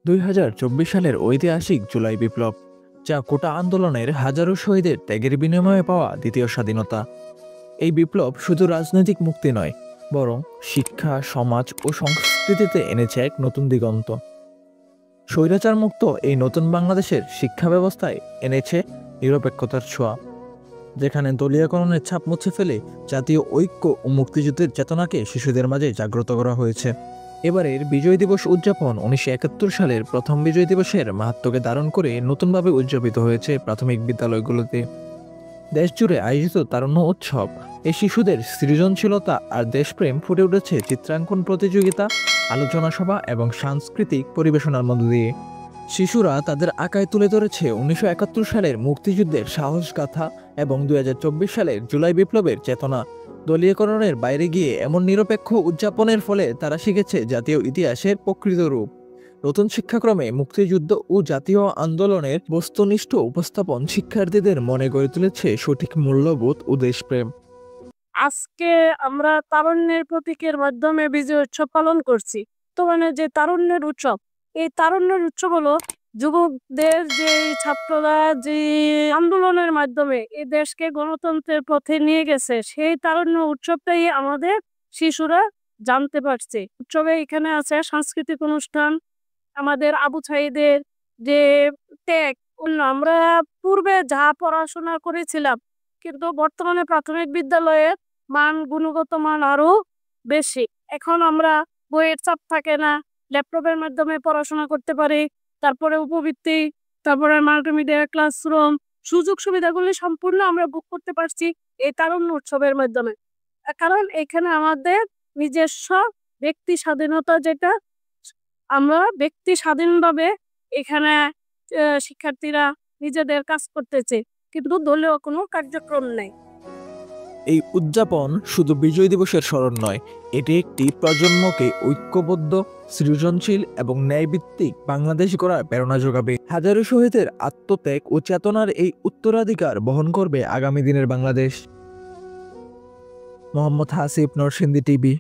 2024 সালের ঐতিহাসিক জুলাই বিপ্লব, যা কোটা আন্দোলনের হাজারো শহীদের ত্যাগের বিনিময়ে পাওয়া দ্বিতীয় স্বাধীনতা। এই বিপ্লব শুধু রাজনৈতিক মুক্তি নয়, বরং শিক্ষা, সমাজ ও সংস্কৃতিতে এনেছে এক নতুন দিগন্ত। স্বৈরাচার মুক্ত এই নতুন বাংলাদেশের শিক্ষা ব্যবস্থায় এনেছে নিরপেক্ষতার ছোঁয়া, যেখানে দলীয়করণের ছাপ মুছে ফেলে জাতীয় ঐক্য ও মুক্তিযুদ্ধের চেতনাকে শিশুদের মাঝে জাগ্রত করা হয়েছে। এবারের বিজয় দিবস উদযাপন 1971 সালের প্রথম বিজয় দিবসের মাহাত্ম্যকে ধারণ করে নতুনভাবে উদযাপিত হয়েছে প্রাথমিক বিদ্যালয়গুলোতে। দেশজুড়ে আয়োজিত তারুণ্য উৎসব এই শিশুদের সৃজনশীলতা আর দেশপ্রেম ফুটে উঠেছে চিত্রাঙ্কন প্রতিযোগিতা, আলোচনা সভা এবং সাংস্কৃতিক পরিবেশনার মধ্য দিয়ে। শিশুরা তাদের আঁকায় তুলে ধরেছে 1971 সালের মুক্তিযুদ্ধের সাহসগাথা এবং 2024 সালের জুলাই বিপ্লবের চেতনা। দলীয়করণের বাইরে গিয়ে এমন নিরপেক্ষ উদযাপনের ফলে তারা শিখেছে জাতীয় ইতিহাসের প্রকৃত রূপ। নতুন শিক্ষাক্রমে মুক্তিযুদ্ধ ও জাতীয় আন্দোলনের বস্তুনিষ্ঠ উপস্থাপন শিক্ষার্থীদের মনে গড়ে তুলেছে সঠিক মূল্যবোধ ও দেশপ্রেম। আজকে আমরা তারুণ্যের প্রতীকের মাধ্যমে বিজয় উৎসব পালন করছি। যে তারুণ্যের উৎসব, এই তারুণ্যের উৎসব হলো যুবকদের, যে ছাত্ররা যে আন্দোলনের মাধ্যমে এই দেশকে গণতন্ত্রের পথে নিয়ে গেছে, সেই তারুণ্য উৎসবটাই আমাদের শিশুরা জানতে পারছে। উৎসবে এখানে আছে সাংস্কৃতিক অনুষ্ঠান, আমাদের আবু সাঈদের যে ত্যাগ, আমরা পূর্বে যা পড়াশোনা করেছিলাম, কিন্তু বর্তমানে প্রাথমিক বিদ্যালয়ের গুণগত মান আরো বেশি। এখন আমরা বইয়ের চাপ থাকে না, ল্যাপটপের মাধ্যমে পড়াশোনা করতে পারি। তারপরে উপবৃত্তি, তারপরে মাল্টিমিডিয়া ক্লাসরুম, সুযোগ সুবিধাগুলি সম্পূর্ণ আমরা বুক করতে পারছি এই তারুণ্য উৎসবের মাধ্যমে। কারণ এখানে আমাদের নিজস্ব ব্যক্তি স্বাধীনতা, যেটা আমরা ব্যক্তি স্বাধীনভাবে এখানে শিক্ষার্থীরা নিজেদের কাজ করতেছে, কিন্তু দলীয় কোনো কার্যক্রম নেই। এই উদযাপন শুধু বিজয় দিবসের স্মরণ নয়, এটি একটি প্রজন্মকে ঐক্যবদ্ধ, সৃজনশীল এবং ন্যায়ভিত্তিক বাংলাদেশ গড়ার প্রেরণা যোগাবে। হাজারো শহীদের আত্মত্যাগ ও চেতনার এই উত্তরাধিকার বহন করবে আগামী দিনের বাংলাদেশ। মোহাম্মদ হাসিব, নরসিংদী টিভি।